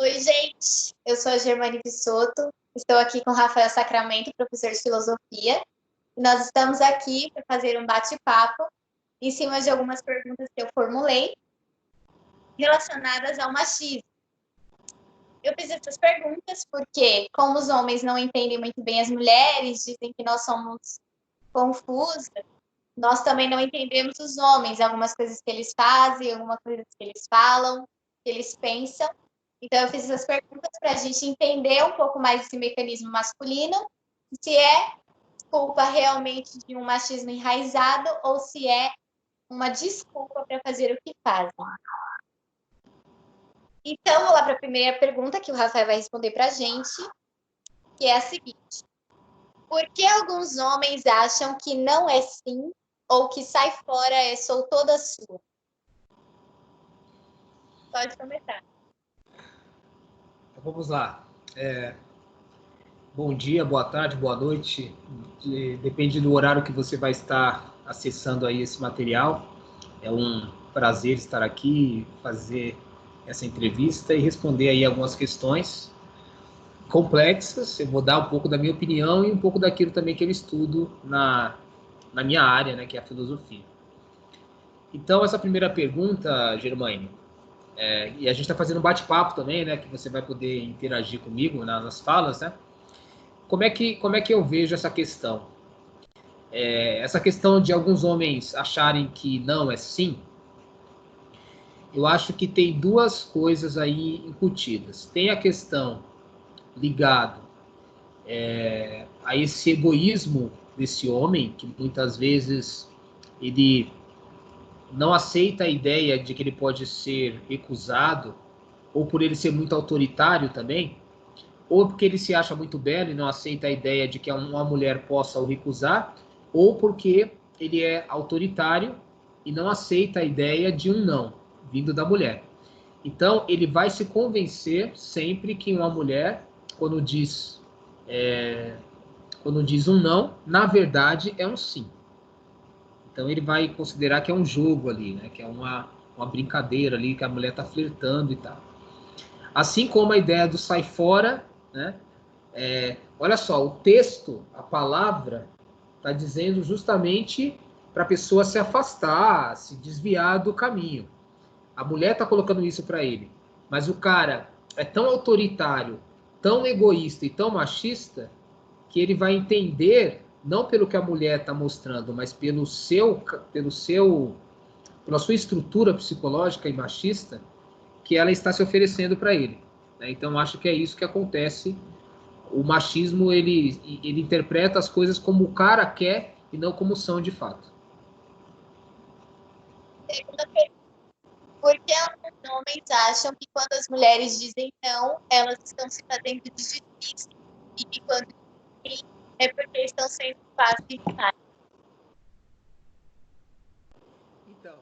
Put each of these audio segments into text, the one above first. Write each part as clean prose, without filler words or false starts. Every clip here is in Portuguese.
Oi, gente. Eu sou a Germane Pissotto. Estou aqui com o Rafael Sacramento, professor de filosofia. E nós estamos aqui para fazer um bate-papo em cima de algumas perguntas que eu formulei relacionadas ao machismo. Eu fiz essas perguntas porque, como os homens não entendem muito bem as mulheres, dizem que nós somos confusas, nós também não entendemos os homens, algumas coisas que eles fazem, algumas coisas que eles falam, que eles pensam. Então, eu fiz essas perguntas para a gente entender um pouco mais esse mecanismo masculino, se é culpa realmente de um machismo enraizado ou se é uma desculpa para fazer o que fazem. Então, vou lá para a primeira pergunta que o Rafael vai responder para a gente, que é a seguinte: por que alguns homens acham que não é sim ou que sai fora sou toda sua? Pode começar. Vamos lá. Bom dia, boa tarde, boa noite. Depende do horário que você vai estar acessando aí esse material. É um prazer estar aqui, fazer essa entrevista e responder aí algumas questões complexas. Eu vou dar um pouco da minha opinião e um pouco daquilo também que eu estudo na minha área, né, que é a filosofia. Então, essa primeira pergunta, Germaine, e a gente está fazendo um bate-papo também, né, que você vai poder interagir comigo nas falas, né? Como é que eu vejo essa questão? Essa questão de alguns homens acharem que não é sim, eu acho que tem duas coisas aí incutidas. Tem a questão ligada a esse egoísmo desse homem, que muitas vezes ele não aceita a ideia de que ele pode ser recusado, ou por ele ser muito autoritário também, ou porque ele se acha muito belo e não aceita a ideia de que uma mulher possa o recusar, ou porque ele é autoritário e não aceita a ideia de um não, vindo da mulher. Então, ele vai se convencer sempre que uma mulher, quando diz, quando diz um não, na verdade é um sim. Então, ele vai considerar que é um jogo ali, né? Que é uma brincadeira ali, que a mulher está flertando e tal. Assim como a ideia do sai fora, né? Olha só, o texto, a palavra, está dizendo justamente para a pessoa se afastar, se desviar do caminho. A mulher está colocando isso para ele. Mas o cara é tão autoritário, tão egoísta e tão machista que ele vai entender, não pelo que a mulher está mostrando, mas pela sua estrutura psicológica e machista, que ela está se oferecendo para ele. Então, acho que é isso que acontece. O machismo, ele interpreta as coisas como o cara quer e não como são de fato. Segunda pergunta: por que alguns homens acham que quando as mulheres dizem não, elas estão se fazendo de difícil e que quando sim, é porque estão sendo fáceis demais? Então,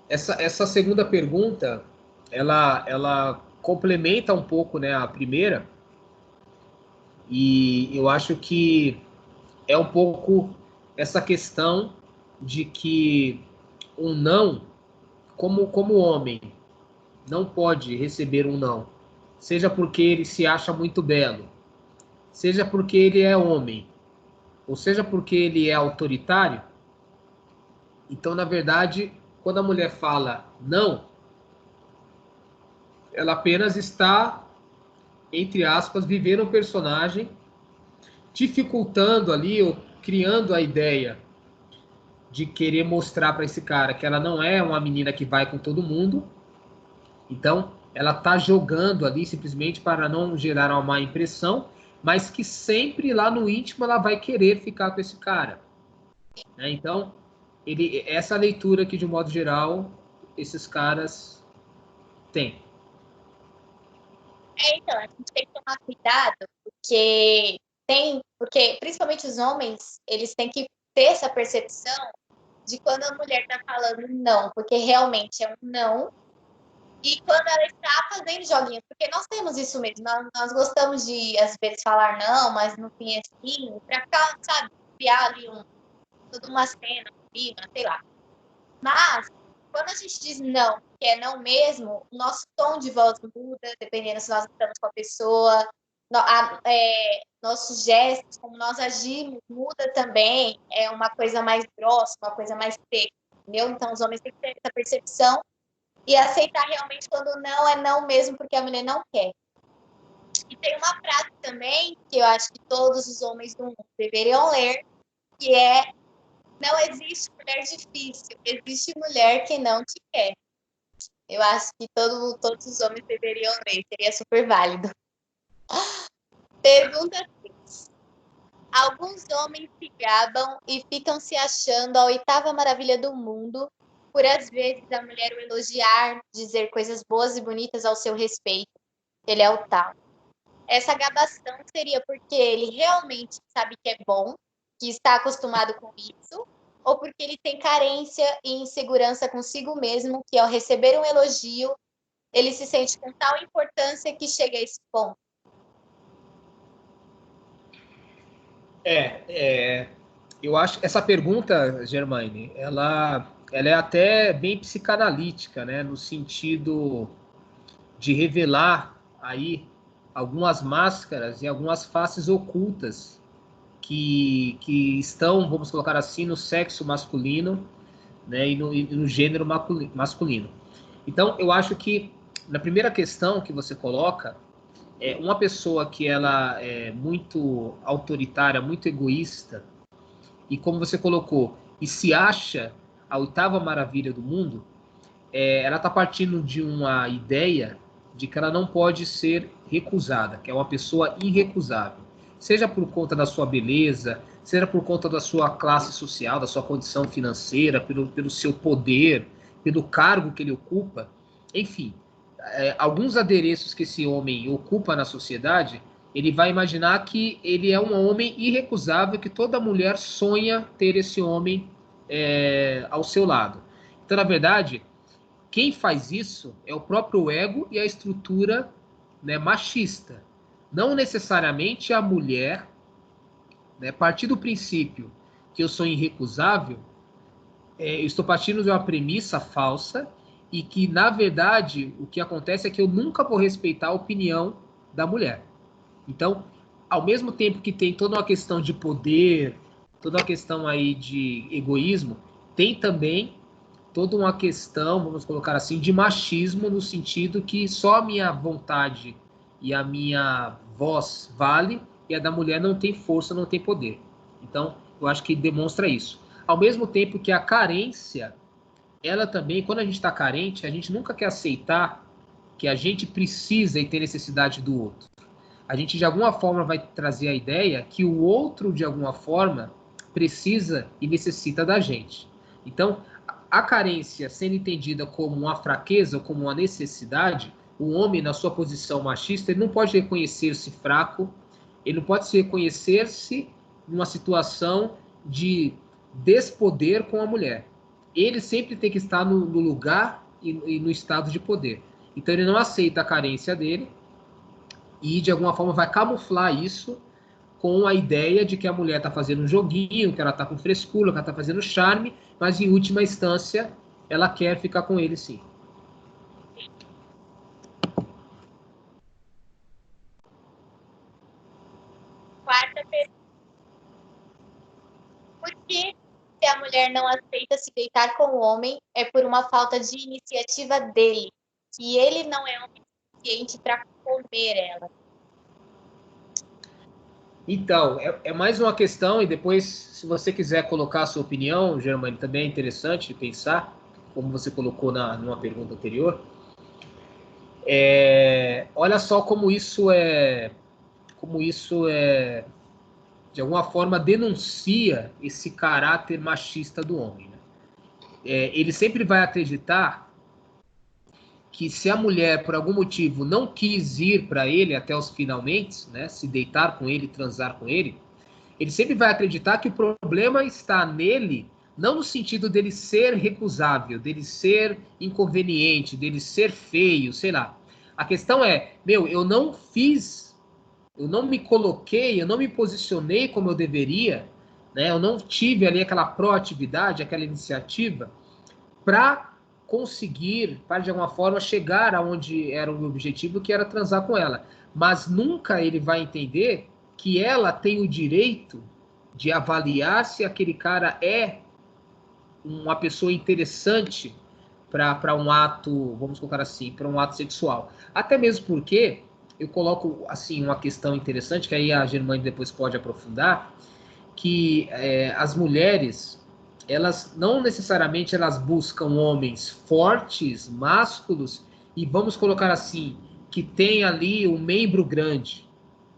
essa segunda pergunta, ela complementa um pouco, né, a primeira, e eu acho que é um pouco essa questão de que um não, como homem, não pode receber um não, seja porque ele se acha muito belo, seja porque ele é homem, ou seja porque ele é autoritário. Então, na verdade, quando a mulher fala não, ela apenas está, entre aspas, vivendo um personagem, dificultando ali, ou criando a ideia de querer mostrar para esse cara que ela não é uma menina que vai com todo mundo. Então, ela está jogando ali simplesmente para não gerar uma má impressão, mas que sempre lá no íntimo ela vai querer ficar com esse cara. Então, essa leitura que, de um modo geral, esses caras têm. Então, a gente tem que tomar cuidado, porque principalmente os homens, eles têm que ter essa percepção de quando a mulher está falando não, porque realmente é um não, e quando ela está fazendo joguinhos, porque nós temos isso mesmo, nós gostamos de, às vezes, falar não, mas no fim é sim, pra ficar, sabe, criar ali toda uma cena, um clima, sei lá. Mas, quando a gente diz não, que é não mesmo, o nosso tom de voz muda, dependendo se nós estamos com a pessoa, nossos gestos, como nós agimos, muda também, é uma coisa mais grossa, uma coisa mais seca, entendeu? Então, os homens têm que ter essa percepção e aceitar realmente quando não é não mesmo, porque a mulher não quer. E tem uma frase também que eu acho que todos os homens do mundo deveriam ler, que é: não existe mulher difícil, existe mulher que não te quer. Eu acho que todos os homens deveriam ler, seria super válido. Pergunta 6. Alguns homens se gabam e ficam se achando a oitava maravilha do mundo por, às vezes, a mulher o elogiar, dizer coisas boas e bonitas ao seu respeito. Ele é o tal. Essa gabação seria porque ele realmente sabe que é bom, que está acostumado com isso, ou porque ele tem carência e insegurança consigo mesmo, que ao receber um elogio, ele se sente com tal importância que chega a esse ponto. Eu acho essa pergunta, Germaine, ela é até bem psicanalítica, né? No sentido de revelar aí algumas máscaras e algumas faces ocultas que estão, vamos colocar assim, no sexo masculino, né? E no gênero masculino. Então, eu acho que na primeira questão que você coloca, uma pessoa que ela é muito autoritária, muito egoísta, e como você colocou, e se acha a oitava maravilha do mundo, ela está partindo de uma ideia de que ela não pode ser recusada, que é uma pessoa irrecusável. Seja por conta da sua beleza, seja por conta da sua classe social, da sua condição financeira, pelo seu poder, pelo cargo que ele ocupa, enfim, alguns adereços que esse homem ocupa na sociedade, ele vai imaginar que ele é um homem irrecusável, que toda mulher sonha ter esse homem ao seu lado. Então, na verdade, quem faz isso é o próprio ego e a estrutura, né, machista. Não necessariamente a mulher, né, partir do princípio que eu sou irrecusável, eu estou partindo de uma premissa falsa e que, na verdade, o que acontece é que eu nunca vou respeitar a opinião da mulher. Então, ao mesmo tempo que tem toda uma questão de poder, toda uma questão aí de egoísmo, tem também toda uma questão, vamos colocar assim, de machismo, no sentido que só a minha vontade e a minha voz vale e a da mulher não tem força, não tem poder. Então, eu acho que demonstra isso. Ao mesmo tempo que a carência, ela também, quando a gente está carente, a gente nunca quer aceitar que a gente precisa e tem necessidade do outro. A gente, de alguma forma, vai trazer a ideia que o outro, de alguma forma, precisa e necessita da gente. Então, a carência sendo entendida como uma fraqueza, como uma necessidade, o homem, na sua posição machista, ele não pode reconhecer-se fraco, ele não pode se reconhecer-se numa situação de despoder com a mulher. Ele sempre tem que estar no lugar e no estado de poder. Então, ele não aceita a carência dele e, de alguma forma, vai camuflar isso com a ideia de que a mulher está fazendo um joguinho, que ela está com frescura, que ela está fazendo charme, mas em última instância ela quer ficar com ele sim. Quarta pergunta. Por que, se a mulher não aceita se deitar com o homem, é por uma falta de iniciativa dele, que ele não é homem suficiente para comer ela? Então, é mais uma questão, e depois, se você quiser colocar a sua opinião, Germane, também é interessante pensar, como você colocou numa pergunta anterior. Olha só como isso de alguma forma, denuncia esse caráter machista do homem. Né? Ele sempre vai acreditar que se a mulher, por algum motivo, não quis ir para ele até os finalmente, né, se deitar com ele, transar com ele, ele sempre vai acreditar que o problema está nele, não no sentido dele ser recusável, dele ser inconveniente, dele ser feio, sei lá. A questão é, eu não fiz, eu não me coloquei, eu não me posicionei como eu deveria, né? Eu não tive ali aquela proatividade, aquela iniciativa para conseguir, para de alguma forma, chegar aonde era o objetivo, que era transar com ela. Mas nunca ele vai entender que ela tem o direito de avaliar se aquele cara é uma pessoa interessante para um ato, vamos colocar assim, para um ato sexual. Até mesmo porque eu coloco assim uma questão interessante, que aí a Germane depois pode aprofundar, que as mulheres, elas não necessariamente elas buscam homens fortes, másculos, e vamos colocar assim, que tem ali um membro grande,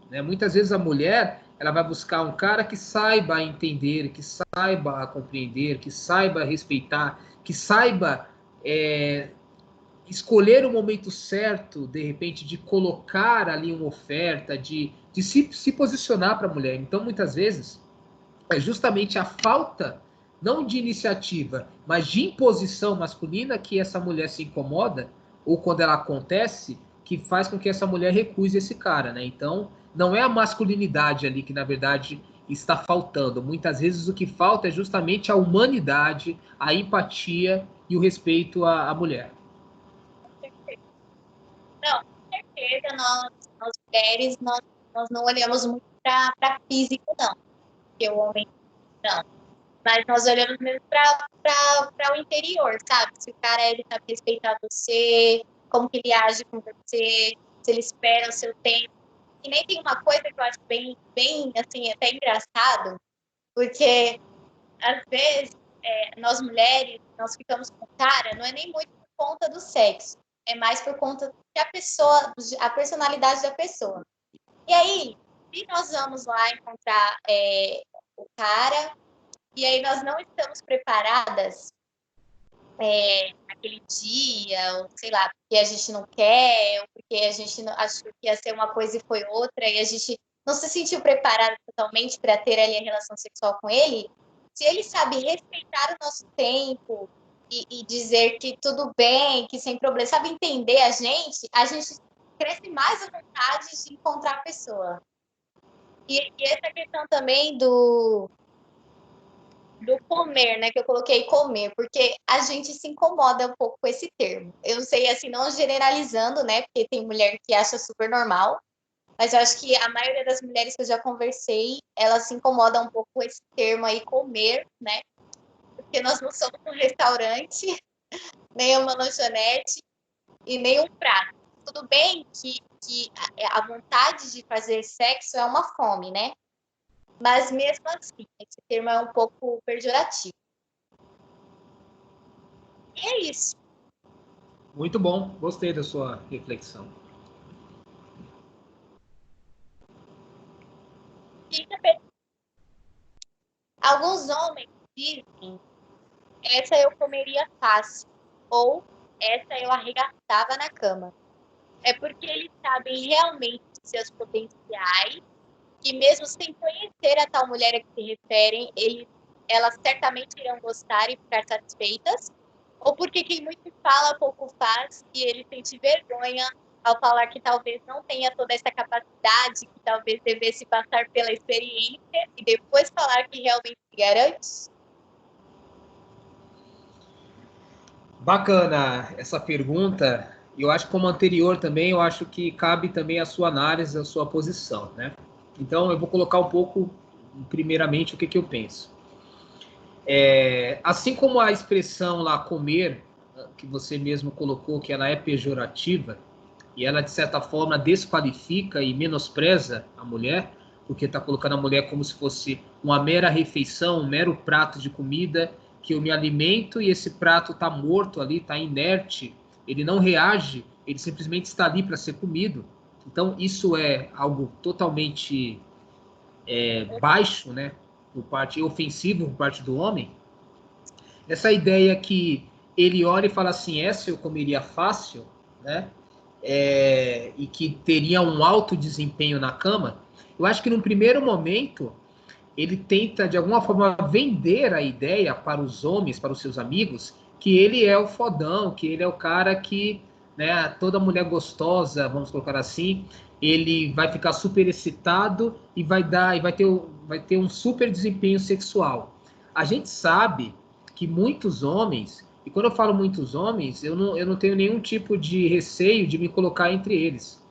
né? Muitas vezes a mulher ela vai buscar um cara que saiba entender, que saiba compreender, que saiba respeitar, que saiba escolher o momento certo, de repente, de colocar ali uma oferta, de se posicionar para a mulher. Então, muitas vezes, é justamente a falta, não de iniciativa, mas de imposição masculina que essa mulher se incomoda, ou quando ela acontece, que faz com que essa mulher recuse esse cara, né? Então, não é a masculinidade ali que, na verdade, está faltando. Muitas vezes o que falta é justamente a humanidade, a empatia e o respeito à mulher. Não, com certeza, nós mulheres, nós não olhamos muito para físico, não. Porque o homem, não. Mas nós olhamos mesmo para o interior, sabe? Se o cara ele sabe respeitar você, como que ele age com você, se ele espera o seu tempo. E nem tem uma coisa que eu acho bem assim, até engraçado, porque às vezes nós mulheres, nós ficamos com o cara, não é nem muito por conta do sexo, é mais por conta que a personalidade da pessoa. E aí, se nós vamos lá encontrar o cara, e aí nós não estamos preparadas naquele dia, ou sei lá, porque a gente não quer, ou porque a gente achou que ia ser uma coisa e foi outra, e a gente não se sentiu preparada totalmente para ter ali a relação sexual com ele, se ele sabe respeitar o nosso tempo e dizer que tudo bem, que sem problema, sabe entender a gente cresce mais a vontade de encontrar a pessoa. E essa questão também do comer, né? Que eu coloquei comer, porque a gente se incomoda um pouco com esse termo. Eu não sei, assim, não generalizando, né? Porque tem mulher que acha super normal, mas eu acho que a maioria das mulheres que eu já conversei, elas se incomodam um pouco com esse termo aí, comer, né? Porque nós não somos um restaurante, nem uma lanchonete e nem um prato. Tudo bem que a vontade de fazer sexo é uma fome, né? Mas mesmo assim, esse termo é um pouco pejorativo. E é isso. Muito bom, gostei da sua reflexão. Alguns homens dizem, essa eu comeria fácil, ou essa eu arregaçava na cama. É porque eles sabem realmente seus potenciais, que mesmo sem conhecer a tal mulher a que se referem, elas certamente irão gostar e ficar satisfeitas, ou porque quem muito fala, pouco faz, e ele sente vergonha ao falar que talvez não tenha toda essa capacidade, que talvez devesse passar pela experiência e depois falar que realmente se garante? Bacana essa pergunta. Eu acho que como anterior também, eu acho que cabe também a sua análise, a sua posição, né? Então eu vou colocar um pouco, primeiramente, o que eu penso. Assim como a expressão lá comer, que você mesmo colocou que ela é pejorativa, e ela de certa forma desqualifica e menospreza a mulher, porque está colocando a mulher como se fosse uma mera refeição, um mero prato de comida, que eu me alimento e esse prato está morto ali, está inerte, ele não reage, ele simplesmente está ali para ser comido. Então isso é algo totalmente baixo, né, por parte ofensivo por parte do homem. Essa ideia que ele olha e fala assim, essa eu comeria fácil, né? E que teria um alto desempenho na cama, eu acho que num primeiro momento ele tenta de alguma forma vender a ideia para os homens, para os seus amigos, que ele é o fodão, que ele é o cara que, né, toda mulher gostosa, vamos colocar assim, ele vai ficar super excitado e vai ter um super desempenho sexual. A gente sabe que muitos homens E quando eu falo muitos homens, eu não tenho nenhum tipo de receio de me colocar entre eles.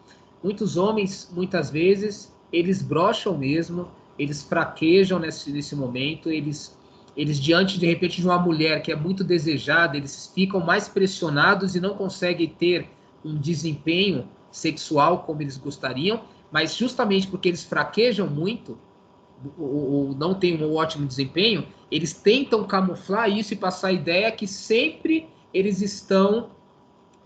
Muitos homens, muitas vezes, eles brocham mesmo, eles fraquejam nesse momento, eles diante, de repente, de uma mulher que é muito desejada, eles ficam mais pressionados e não conseguem ter um desempenho sexual como eles gostariam, mas justamente porque eles fraquejam muito, ou não têm um ótimo desempenho, eles tentam camuflar isso e passar a ideia que sempre eles estão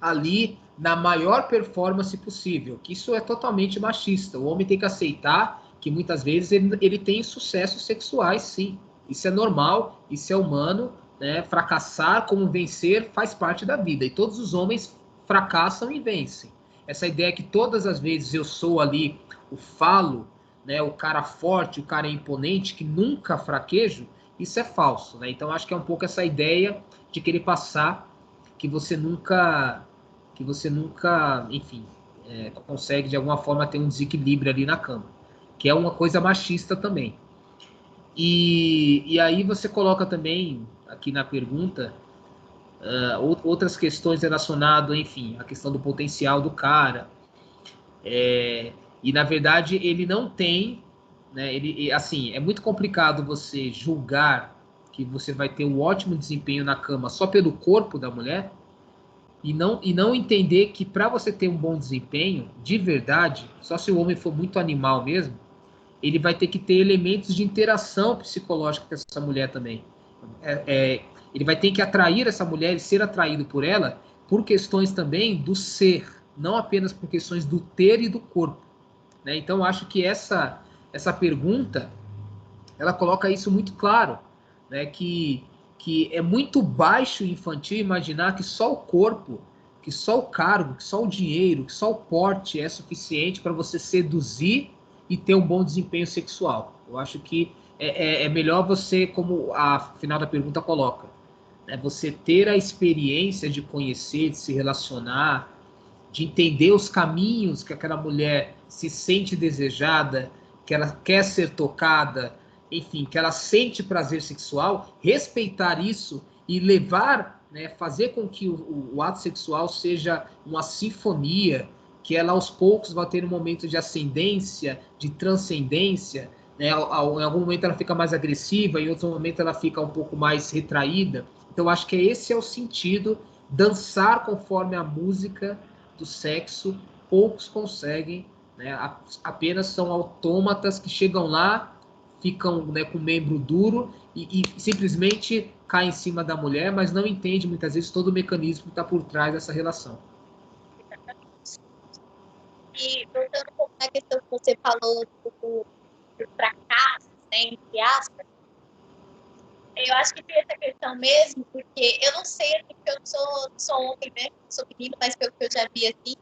ali na maior performance possível, que isso é totalmente machista. O homem tem que aceitar que muitas vezes ele tem sucessos sexuais, sim. Isso é normal, isso é humano, né? Fracassar como vencer faz parte da vida, e todos os homens fracassam e vencem. Essa ideia que todas as vezes eu sou ali o falo, né, o cara forte, o cara imponente, que nunca fraquejo, isso é falso, né? Então acho que é um pouco essa ideia de querer passar que você nunca, enfim, consegue de alguma forma ter um desequilíbrio ali na cama, que é uma coisa machista também. E aí você coloca também aqui na pergunta outras questões relacionadas, enfim, a questão do potencial do cara. E na verdade ele não tem, né? Assim, é muito complicado você julgar que você vai ter um ótimo desempenho na cama só pelo corpo da mulher, e não entender que para você ter um bom desempenho, de verdade, só se o homem for muito animal mesmo, ele vai ter que ter elementos de interação psicológica com essa mulher também. Ele vai ter que atrair essa mulher e ser atraído por ela por questões também do ser, não apenas por questões do ter e do corpo, né? Então, acho que essa pergunta, ela coloca isso muito claro, né? Que é muito baixo e infantil imaginar que só o corpo, que só o cargo, que só o dinheiro, que só o porte é suficiente para você seduzir e ter um bom desempenho sexual. Eu acho que é melhor você, como a final da pergunta coloca, né? Você ter a experiência de conhecer, de se relacionar, de entender os caminhos que aquela mulher se sente desejada, que ela quer ser tocada, enfim, que ela sente prazer sexual, respeitar isso e levar, né, fazer com que o ato sexual seja uma sinfonia, que ela aos poucos vai ter um momento de ascendência, de transcendência, né? Em algum momento ela fica mais agressiva, em outro momento ela fica um pouco mais retraída. Então acho que esse é o sentido, dançar conforme a música do sexo, poucos conseguem, né? Apenas são autômatas que chegam lá, ficam, né, com o membro duro e simplesmente caem em cima da mulher, mas não entende muitas vezes todo o mecanismo que está por trás dessa relação. E voltando um pouco na questão que você falou do fracasso, né, entre aspas, eu acho que tem essa questão mesmo, porque eu não sei, assim, porque eu sou homem, né, sou menino, mas pelo que eu já vi, assim,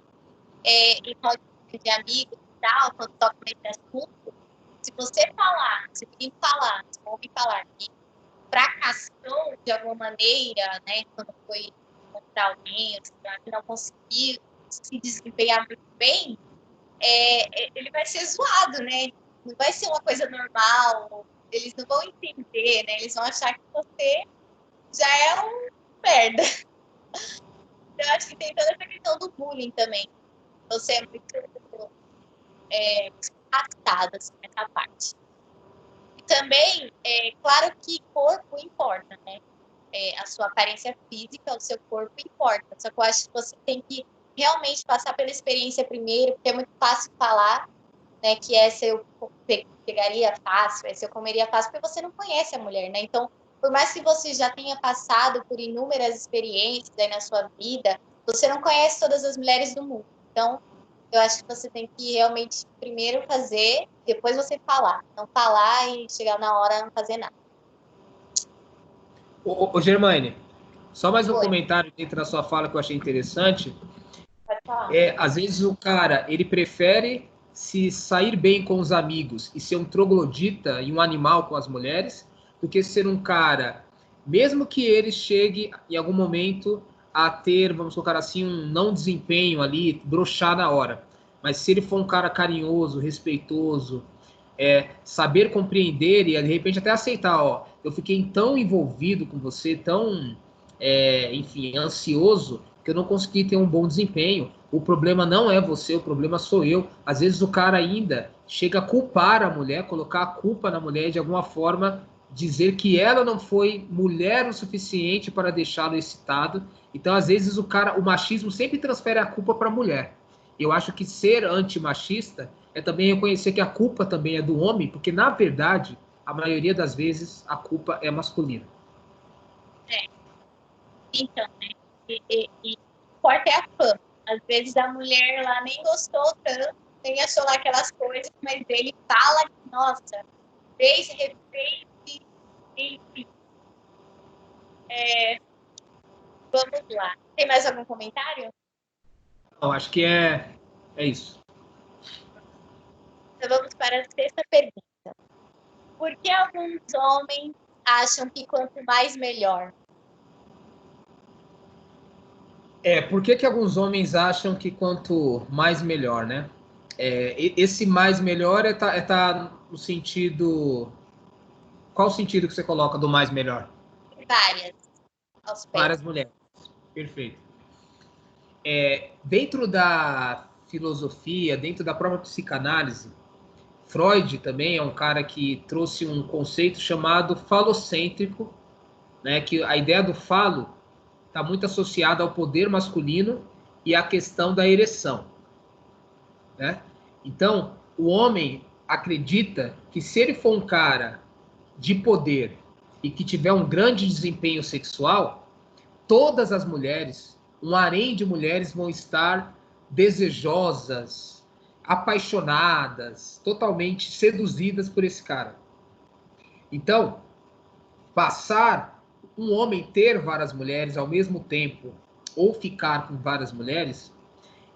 em rodas de amigos e tal, quando toca nesse assunto, se você falar, se o menino falar, se o homem falar que fracassou de alguma maneira, né, quando foi encontrar alguém, que não conseguiu se desempenhar muito bem, ele vai ser zoado, né? Não vai ser uma coisa normal, eles não vão entender, né? Eles vão achar que você já é um merda. Então, eu acho que tem toda essa questão do bullying também. Você é muito afastado, assim, nessa parte. E também, claro que corpo importa, né? A sua aparência física, o seu corpo importa. Só que eu acho que você tem que realmente passar pela experiência primeiro, porque é muito fácil falar, né, que essa eu pegaria fácil, essa eu comeria fácil, porque você não conhece a mulher, né? Então, por mais que você já tenha passado por inúmeras experiências aí na sua vida, você não conhece todas as mulheres do mundo. Então, eu acho que você tem que realmente primeiro fazer, depois você falar. Não falar e chegar na hora não fazer nada. Ô Germaine, só mais um Foi, comentário dentro da sua fala que eu achei interessante. pode falar. Às vezes o cara, ele prefere se sair bem com os amigos e ser um troglodita e um animal com as mulheres, do que ser um cara, mesmo que ele chegue em algum momento a ter, vamos colocar assim, um não desempenho ali, broxar na hora. Mas se ele for um cara carinhoso, respeitoso, saber compreender e de repente até aceitar, ó, eu fiquei tão envolvido com você, tão enfim, ansioso, que eu não consegui ter um bom desempenho. O problema não é você, o problema sou eu. Às vezes o cara ainda chega a culpar a mulher, colocar a culpa na mulher de alguma forma, dizer que ela não foi mulher o suficiente para deixá-lo excitado. Então, às vezes, o machismo sempre transfere a culpa para a mulher. Eu acho que ser antimachista é também reconhecer que a culpa também é do homem, porque, na verdade, a maioria das vezes, a culpa é masculina. Então, né? E forte é a fama. Às vezes a mulher lá nem gostou tanto, nem achou lá aquelas coisas, mas ele fala que, nossa, fez, refez, enfim. Vamos lá. Tem mais algum comentário? Eu acho que é isso. Então vamos para a sexta pergunta. Por que alguns homens acham que quanto mais melhor? Por que alguns homens acham que quanto mais melhor, né? Esse mais melhor tá no sentido... Qual o sentido que você coloca do mais melhor? Várias, aos pés. Várias mulheres. Perfeito. Dentro da filosofia, dentro da própria psicanálise, Freud também é um cara que trouxe um conceito chamado falocêntrico, né? Que a ideia do falo está muito associada ao poder masculino e à questão da ereção, né? Então, o homem acredita que se ele for um cara de poder e que tiver um grande desempenho sexual, todas as mulheres, um harém de mulheres vão estar desejosas, apaixonadas, totalmente seduzidas por esse cara. Então, passar um homem ter várias mulheres ao mesmo tempo ou ficar com várias mulheres,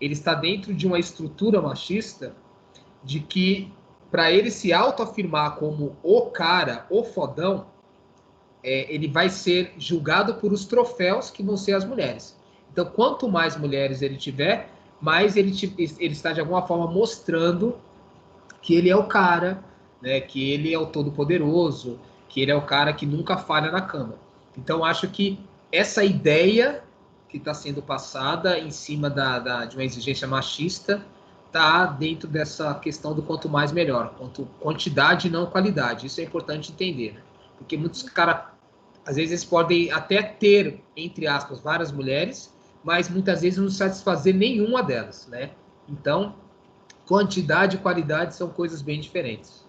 ele está dentro de uma estrutura machista de que para ele se autoafirmar como o cara, o fodão, ele vai ser julgado por os troféus que vão ser as mulheres. Então, quanto mais mulheres ele tiver, mais ele está de alguma forma mostrando que ele é o cara, né, que ele é o todo-poderoso, que ele é o cara que nunca falha na cama. Então, acho que essa ideia que está sendo passada em cima de uma exigência machista está dentro dessa questão do quanto mais melhor, quanto quantidade e não qualidade. Isso é importante entender, né? Porque muitos caras, às vezes, podem até ter, entre aspas, várias mulheres, mas muitas vezes não satisfazer nenhuma delas, né? Então, quantidade e qualidade são coisas bem diferentes.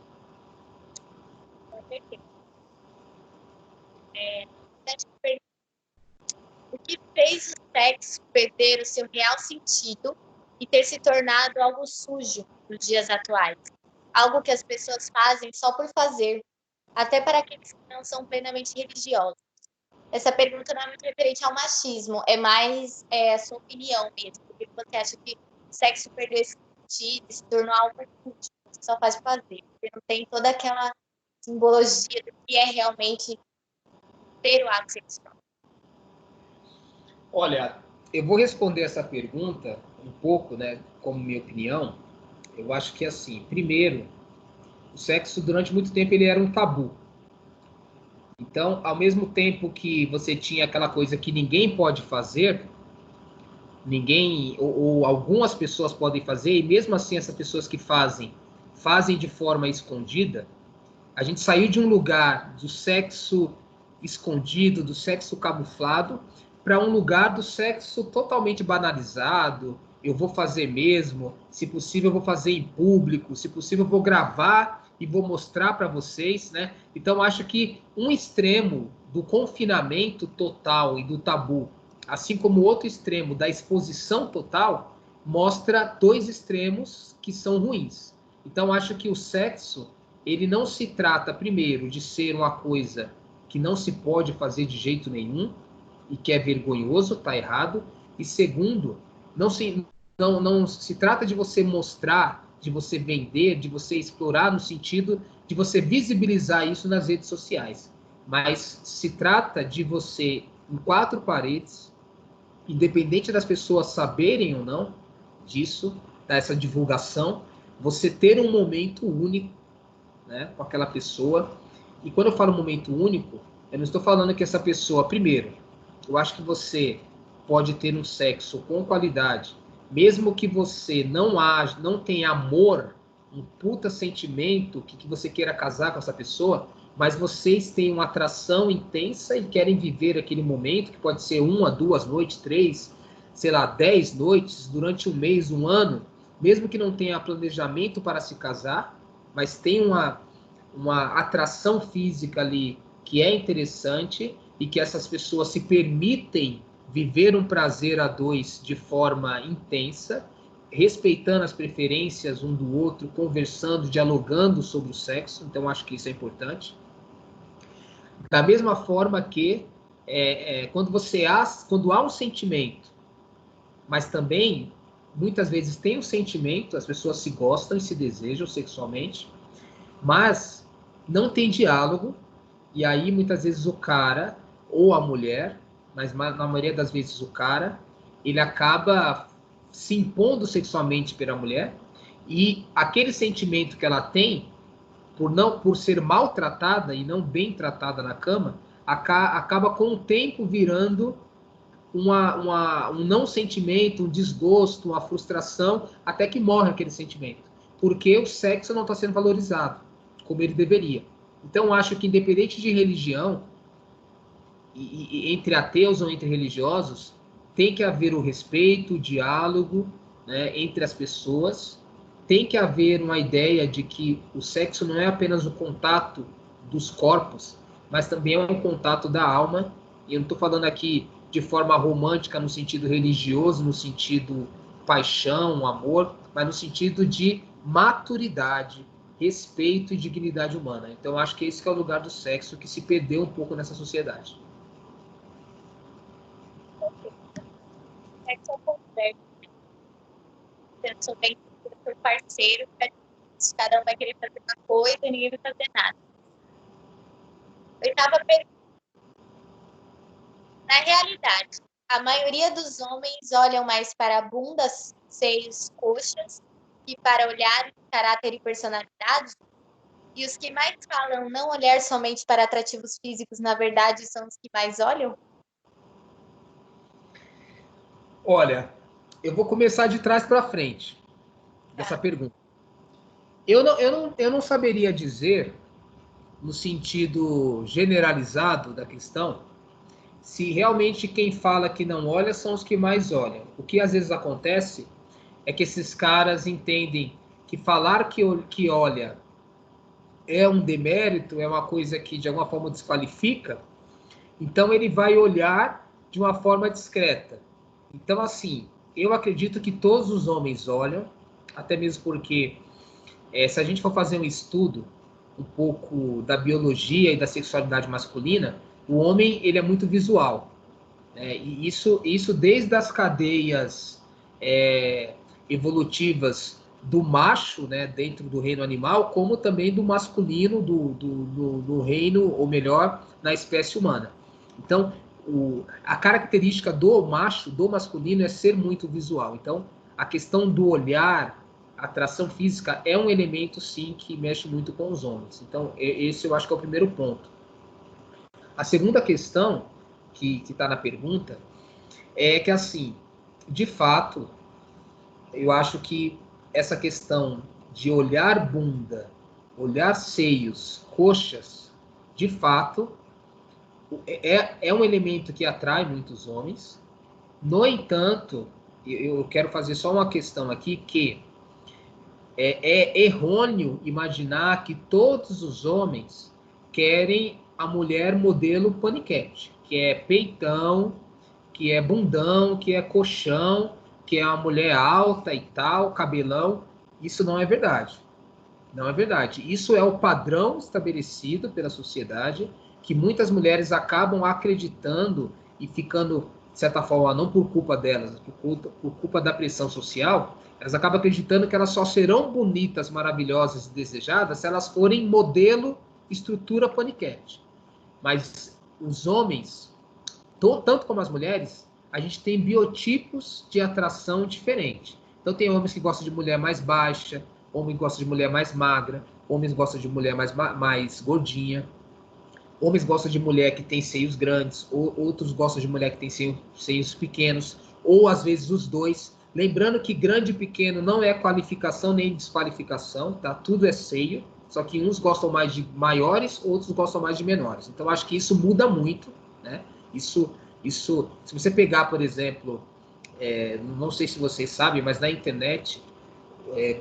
O que fez o sexo perder o seu real sentido e ter se tornado algo sujo nos dias atuais? Algo que as pessoas fazem só por fazer, até para aqueles que não são plenamente religiosos. Essa pergunta não é muito referente ao machismo, é mais a sua opinião mesmo. Porque você acha que o sexo perdeu esse sentido, se tornou algo útil, você só faz por fazer. Você não tem toda aquela simbologia do que é realmente ter o ato sexual. Olha, eu vou responder essa pergunta um pouco, né, como minha opinião. Eu acho que assim, primeiro, o sexo durante muito tempo ele era um tabu. Então, ao mesmo tempo que você tinha aquela coisa que ninguém pode fazer, ninguém ou algumas pessoas podem fazer, e mesmo assim essas pessoas que fazem de forma escondida. A gente saiu de um lugar do sexo escondido, do sexo camuflado, para um lugar do sexo totalmente banalizado. Eu vou fazer mesmo, se possível eu vou fazer em público, se possível eu vou gravar e vou mostrar para vocês, né? Então acho que um extremo do confinamento total e do tabu, assim como o outro extremo da exposição total, mostra dois extremos que são ruins. Então acho que o sexo ele não se trata, primeiro, de ser uma coisa que não se pode fazer de jeito nenhum e que é vergonhoso, está errado. E segundo, não se trata de você mostrar, de você vender, de você explorar no sentido de você visibilizar isso nas redes sociais. Mas se trata de você, em quatro paredes, independente das pessoas saberem ou não disso, dessa divulgação, você ter um momento único, né, com aquela pessoa. E quando eu falo momento único, eu não estou falando que essa pessoa, primeiro, eu acho que você pode ter um sexo com qualidade, mesmo que você não tenha amor, um puta sentimento, que você queira casar com essa pessoa, mas vocês têm uma atração intensa e querem viver aquele momento, que pode ser 1 a 2 noites, 3, sei lá, 10 noites, durante um mês, um ano, mesmo que não tenha planejamento para se casar, mas tem uma atração física ali que é interessante e que essas pessoas se permitem viver um prazer a dois de forma intensa, respeitando as preferências um do outro, conversando, dialogando sobre o sexo. Então, acho que isso é importante. Da mesma forma que quando há um sentimento, mas também muitas vezes tem um sentimento, as pessoas se gostam e se desejam sexualmente, mas não tem diálogo, e aí muitas vezes o cara ou a mulher, mas na maioria das vezes o cara, ele acaba se impondo sexualmente pela mulher, e aquele sentimento que ela tem por ser maltratada e não bem tratada na cama, acaba com o tempo virando um não sentimento, um desgosto, uma frustração, até que morre aquele sentimento. Porque o sexo não está sendo valorizado como ele deveria. Então, acho que independente de religião, entre ateus ou entre religiosos, tem que haver o respeito, o diálogo, né, entre as pessoas. Tem que haver uma ideia de que o sexo não é apenas o contato dos corpos, mas também é um contato da alma. E eu não estou falando aqui de forma romântica no sentido religioso, no sentido paixão, amor, mas no sentido de maturidade, respeito e dignidade humana. Então, acho que esse que é o lugar do sexo que se perdeu um pouco nessa sociedade. Sexo ao contrário. Eu sou bem por parceiro, cada um vai querer fazer uma coisa e ninguém vai fazer nada. Oitava pergunta. Na realidade, a maioria dos homens olham mais para bundas, seios, coxas, que para olhar caráter e personalidade? E os que mais falam não olhar somente para atrativos físicos, na verdade, são os que mais olham? Olha, eu vou começar de trás para frente dessa pergunta. Eu não saberia dizer, no sentido generalizado da questão, se realmente quem fala que não olha são os que mais olham. O que às vezes acontece é que esses caras entendem que falar que olha é um demérito, é uma coisa que de alguma forma desqualifica, então ele vai olhar de uma forma discreta. Então, assim, eu acredito que todos os homens olham, até mesmo porque se a gente for fazer um estudo um pouco da biologia e da sexualidade masculina, o homem ele é muito visual. E isso desde as cadeias evolutivas do macho, né, dentro do reino animal, como também do masculino do reino, ou melhor, na espécie humana. Então, a característica do macho, do masculino, é ser muito visual. Então, a questão do olhar, a atração física, é um elemento, sim, que mexe muito com os homens. Então, esse eu acho que é o primeiro ponto. A segunda questão, que está na pergunta, é que, assim, de fato, eu acho que essa questão de olhar bunda, olhar seios, coxas, de fato, é um elemento que atrai muitos homens. No entanto, eu quero fazer só uma questão aqui, que é errôneo imaginar que todos os homens querem a mulher modelo paniquete, que é peitão, que é bundão, que é colchão, que é uma mulher alta e tal, cabelão. Isso não é verdade. Não é verdade. Isso é o padrão estabelecido pela sociedade, que muitas mulheres acabam acreditando e ficando, de certa forma, não por culpa delas, por culpa da pressão social, elas acabam acreditando que elas só serão bonitas, maravilhosas e desejadas se elas forem modelo estrutura paniquete. Mas os homens, tanto como as mulheres, a gente tem biotipos de atração diferentes. Então tem homens que gostam de mulher mais baixa, homens que gostam de mulher mais magra, homens que gostam de mulher mais gordinha. Homens gostam de mulher que tem seios grandes, ou outros gostam de mulher que tem seios pequenos, ou às vezes os dois. Lembrando que grande e pequeno não é qualificação nem desqualificação, tá? Tudo é seio, só que uns gostam mais de maiores, outros gostam mais de menores. Então, acho que isso muda muito, né? Isso, se você pegar, por exemplo, não sei se vocês sabem, mas na internet,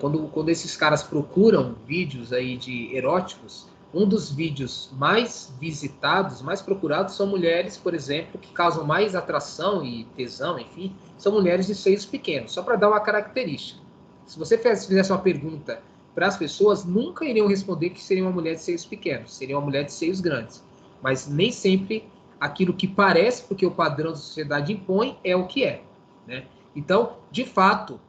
quando esses caras procuram vídeos aí de eróticos, um dos vídeos mais visitados, mais procurados, são mulheres, por exemplo, que causam mais atração e tesão, enfim, são mulheres de seios pequenos, só para dar uma característica. Se você fizesse uma pergunta para as pessoas, nunca iriam responder que seria uma mulher de seios pequenos, seria uma mulher de seios grandes. Mas nem sempre aquilo que parece, porque o padrão da sociedade impõe, é o que é, né? Então, de fato,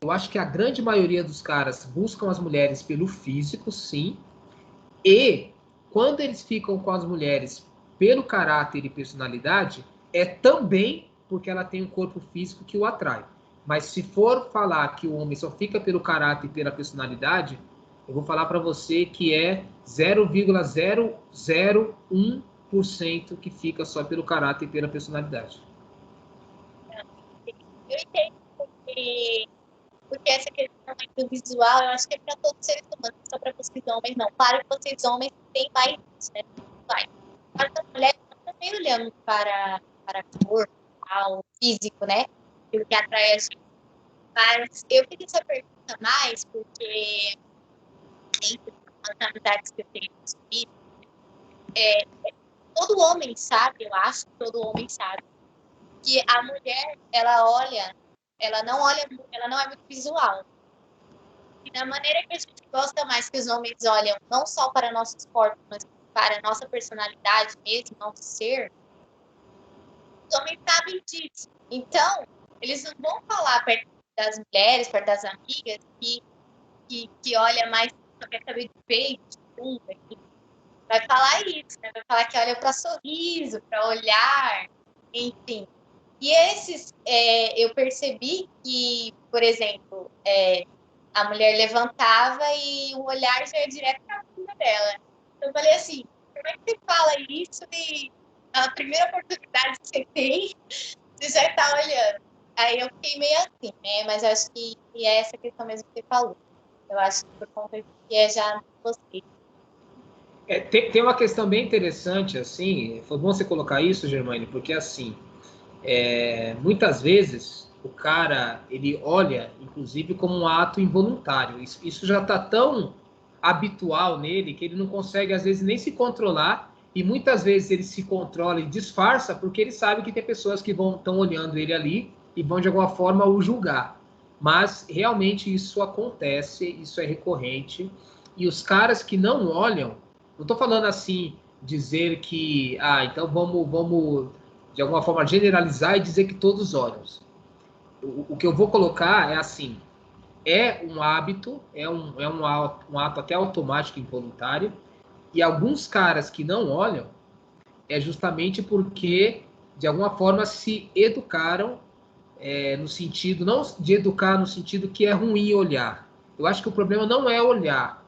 eu acho que a grande maioria dos caras buscam as mulheres pelo físico, sim. E quando eles ficam com as mulheres pelo caráter e personalidade, é também porque ela tem um corpo físico que o atrai. Mas se for falar que o homem só fica pelo caráter e pela personalidade, eu vou falar para você que é 0,001% que fica só pelo caráter e pela personalidade. Eu entendo porque essa questão do visual, eu acho que é para todos os seres humanos, só para vocês homens, não. Claro que vocês homens têm mais isso, né? Mas as mulheres estão também olhando para a cor, ao físico, né? O que atrai a gente. Mas eu fiz essa pergunta mais porque, entre as amizades que eu tenho com os filhos, todo homem sabe, eu acho que todo homem sabe, que a mulher, ela não é muito visual. E da maneira que a gente gosta mais que os homens olham, não só para nossos corpos, mas para a nossa personalidade mesmo, nosso ser, os homens sabem disso. Então, eles não vão falar perto das mulheres, perto das amigas, que olha mais, só quer saber de peito, de bunda, vai falar isso, né? Vai falar que olha para sorriso, para olhar, enfim. E esses, eu percebi que, por exemplo, a mulher levantava e o olhar já ia direto para a bunda dela. Então, eu falei assim, como é que você fala isso e a primeira oportunidade que você tem, você já está olhando? Aí eu fiquei meio assim, né? Mas acho que é essa questão mesmo que você falou. Eu acho que por conta de que já você. Tem uma questão bem interessante, assim, foi bom você colocar isso, Germaine, porque assim, muitas vezes o cara, ele olha, inclusive, como um ato involuntário. Isso já está tão habitual nele que ele não consegue, às vezes, nem se controlar, e muitas vezes ele se controla e disfarça porque ele sabe que tem pessoas que estão olhando ele ali e vão, de alguma forma, o julgar. Mas, realmente, isso acontece, isso é recorrente, e os caras que não olham, não estou falando assim, dizer que, então vamos de alguma forma generalizar e dizer que todos olham. O que eu vou colocar é assim, é um hábito, um ato até automático e involuntário, e alguns caras que não olham é justamente porque de alguma forma se educaram no sentido, não de educar no sentido que é ruim olhar. Eu acho que o problema não é olhar,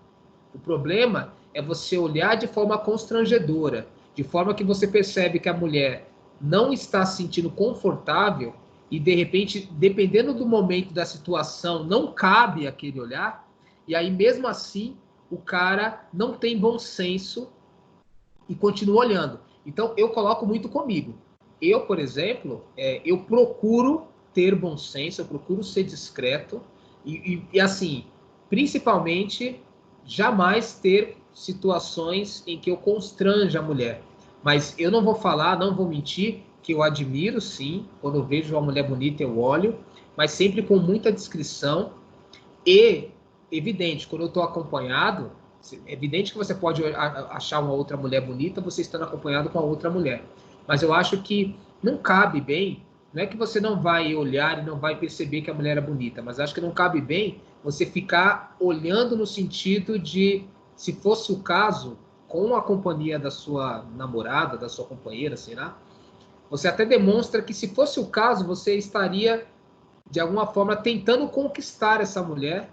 o problema é você olhar de forma constrangedora, de forma que você percebe que a mulher não está se sentindo confortável e, de repente, dependendo do momento da situação, não cabe aquele olhar, e aí, mesmo assim, o cara não tem bom senso e continua olhando. Então, eu coloco muito comigo. Eu, por exemplo, eu procuro ter bom senso, eu procuro ser discreto e assim, principalmente, jamais ter situações em que eu constranja a mulher. Mas eu não vou falar, não vou mentir, que eu admiro, sim, quando eu vejo uma mulher bonita eu olho, mas sempre com muita discrição e, evidente, quando eu estou acompanhado, é evidente que você pode achar uma outra mulher bonita você estando acompanhado com a outra mulher. Mas eu acho que não cabe bem, não é que você não vai olhar e não vai perceber que a mulher é bonita, mas acho que não cabe bem você ficar olhando no sentido de, se fosse o caso, com a companhia da sua namorada, da sua companheira, sei lá, você até demonstra que, se fosse o caso, você estaria, de alguma forma, tentando conquistar essa mulher.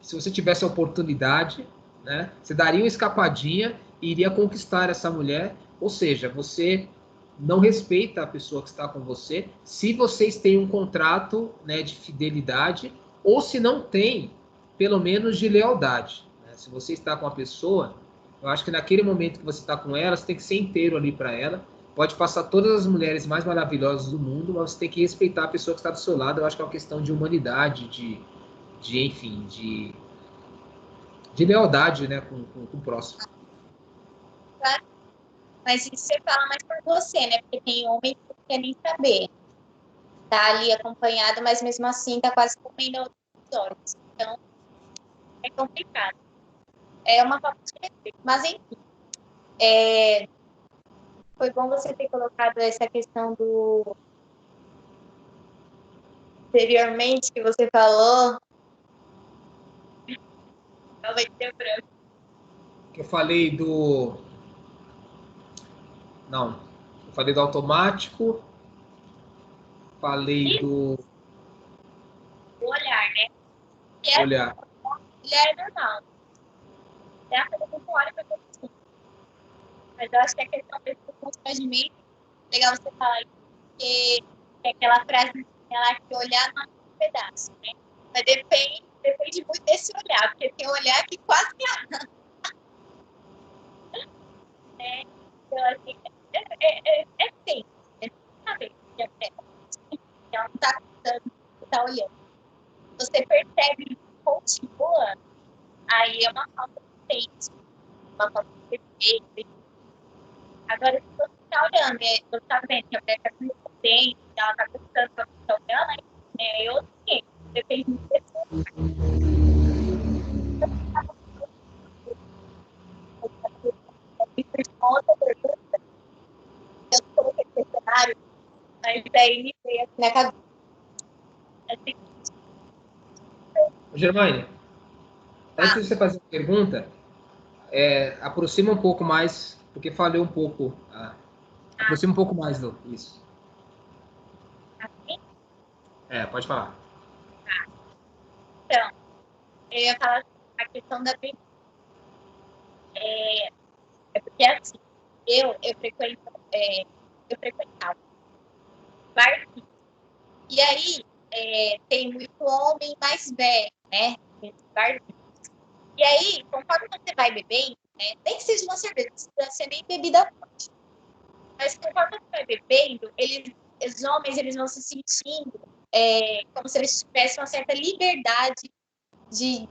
Se você tivesse a oportunidade, né, você daria uma escapadinha iria conquistar essa mulher, ou seja, você não respeita a pessoa que está com você, se vocês têm um contrato, né, de fidelidade, ou se não tem, pelo menos de lealdade. Né? Se você está com a pessoa, eu acho que naquele momento que você está com ela, você tem que ser inteiro ali para ela. Pode passar todas as mulheres mais maravilhosas do mundo, mas você tem que respeitar a pessoa que está do seu lado. Eu acho que é uma questão de humanidade, enfim, de lealdade, né, com o próximo. Claro. Mas isso você fala mais por você, né? Porque tem homem que não quer nem saber. Tá ali acompanhado, mas mesmo assim tá quase comendo os olhos. Então, é complicado. É uma falta de respeito. Mas, enfim, foi bom você ter colocado essa questão do anteriormente que você falou. Talvez deu branco. Eu falei Não, eu falei do automático, falei do O olhar, né? Que olhar. é normal. Até a coisa não olha pra você. Mas eu acho que a questão desse constrangimento, legal você falar isso, porque é aquela frase lá que olhar não é um pedaço, né? Mas depende muito desse olhar, porque tem olhar que quase né? Então, assim, é tempo, é saber que ela não está tá olhando. Você percebe que continua, aí é uma falta de tempo, uma falta de respeito. Agora, se você está olhando, você está vendo que a mulher está com tempo, ela está gostando da pessoa dela, é outro tempo. Depende muito desse outra pergunta. Eu coloquei esse cenário, mas daí me veio assim na cabeça. Assim, Germaine, antes de você fazer a pergunta, aproxima um pouco mais, porque falei um pouco. Aproxima um pouco mais do isso. assim, Pode falar. então, eu ia falar a questão da bebida. Porque assim, eu frequentava barzinho. E aí tem muito homem mais velho, né? Nesse barzinho. E aí, conforme você vai bebendo, né? Nem que seja uma cerveja, não precisa ser nem bebida forte. Mas conforme você vai bebendo, os homens eles vão se sentindo como se eles tivessem uma certa liberdade de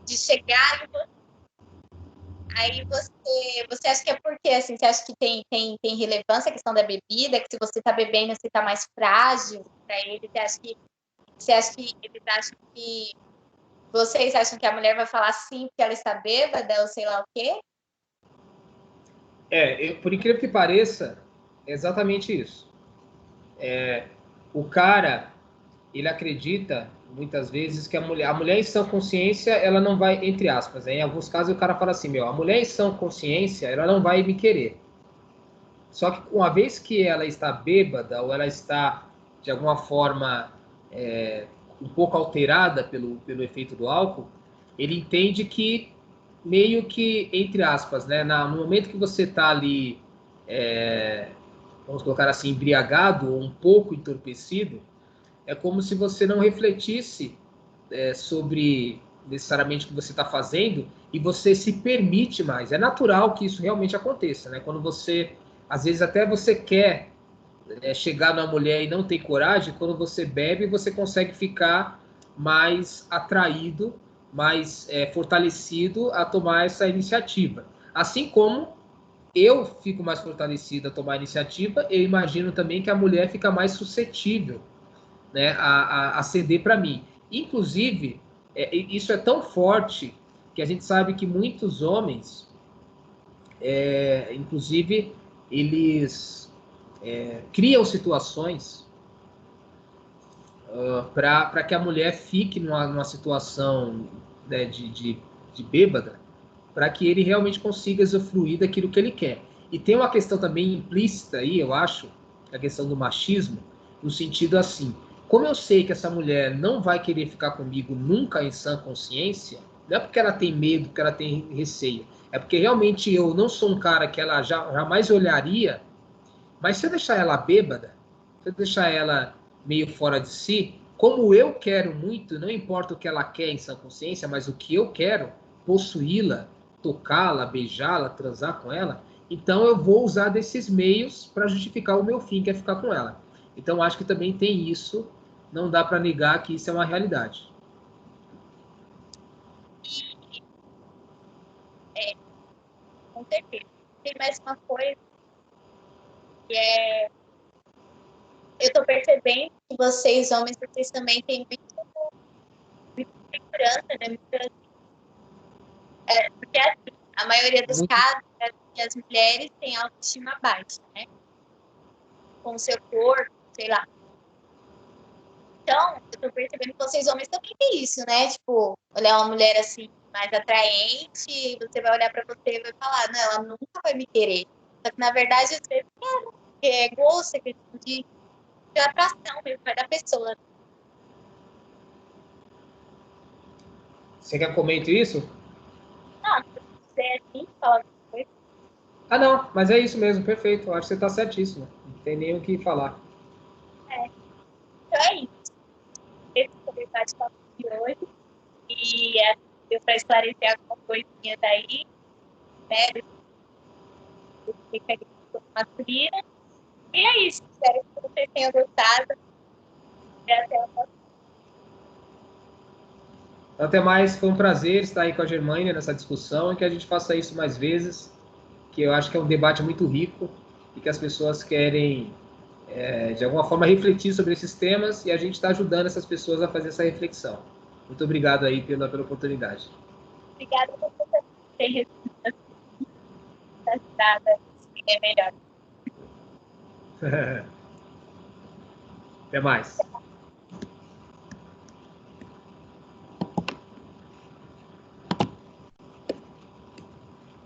chegar e aí você acha que é por quê? Assim, você acha que tem relevância a questão da bebida? Que se você está bebendo, você está mais frágil para ele? Você acha que eles acham que vocês acham que a mulher vai falar sim porque ela está bêbada ou sei lá o quê? Por incrível que pareça, é exatamente isso. O cara, ele acredita, muitas vezes, que a mulher em sã consciência, ela não vai, entre aspas, né? Em alguns casos o cara fala assim, a mulher em sã consciência, ela não vai me querer. Só que uma vez que ela está bêbada, ou ela está, de alguma forma, um pouco alterada pelo efeito do álcool, ele entende que, meio que, entre aspas, né? No momento que você está ali, vamos colocar assim, embriagado, ou um pouco entorpecido, é como se você não refletisse sobre necessariamente o que você está fazendo e você se permite mais. É natural que isso realmente aconteça, né? Quando você, às vezes até você quer chegar na mulher e não tem coragem, quando você bebe, você consegue ficar mais atraído, mais fortalecido a tomar essa iniciativa. Assim como eu fico mais fortalecido a tomar a iniciativa, eu imagino também que a mulher fica mais suscetível, né, a ceder para mim. Inclusive, isso é tão forte que a gente sabe que muitos homens, inclusive, eles criam situações para que a mulher fique numa situação, né, de bêbada, para que ele realmente consiga usufruir daquilo que ele quer. E tem uma questão também implícita aí, eu acho, a questão do machismo, no sentido assim, como eu sei que essa mulher não vai querer ficar comigo nunca em sã consciência, Não é porque ela tem medo, porque ela tem receio. É porque realmente eu não sou um cara que ela jamais olharia, mas se eu deixar ela bêbada, se eu deixar ela meio fora de si, como eu quero muito, não importa o que ela quer em sã consciência, mas o que eu quero, possuí-la, tocá-la, beijá-la, transar com ela, então eu vou usar desses meios para justificar o meu fim, que é ficar com ela. Então acho que também tem isso, não dá para negar que isso é uma realidade. É, com certeza. Tem mais uma coisa que é. Eu tô percebendo que vocês, homens, vocês também têm muita segurança, né? Porque assim, a maioria dos Muito. casos é que as mulheres têm autoestima baixa, né? Com o seu corpo, sei lá. Então, eu tô percebendo que vocês homens também têm isso, né? Tipo, olhar uma mulher assim, mais atraente, você vai olhar pra você e vai falar, não, ela nunca vai me querer. Só que, na verdade, às vezes é gosto, é questão de atração mesmo, vai da pessoa. Você quer comentar isso? Não, se você é assim, fala coisa. Ah, não, mas é isso mesmo, perfeito. Eu acho que você está certíssimo. Não tem nem o que falar. É. Então é isso. Esse foi o bate-papo de hoje. E deu para esclarecer algumas coisinhas aí, né? Do que é masculina. E é isso. Espero que vocês tenham gostado. E até a próxima. Então, até mais, foi um prazer estar aí com a Germânia nessa discussão e que a gente faça isso mais vezes, que eu acho que é um debate muito rico e que as pessoas querem, de alguma forma, refletir sobre esses temas e a gente está ajudando essas pessoas a fazer essa reflexão. Muito obrigado aí pela oportunidade. Obrigada por você ter ajudado a entender melhor. Até mais.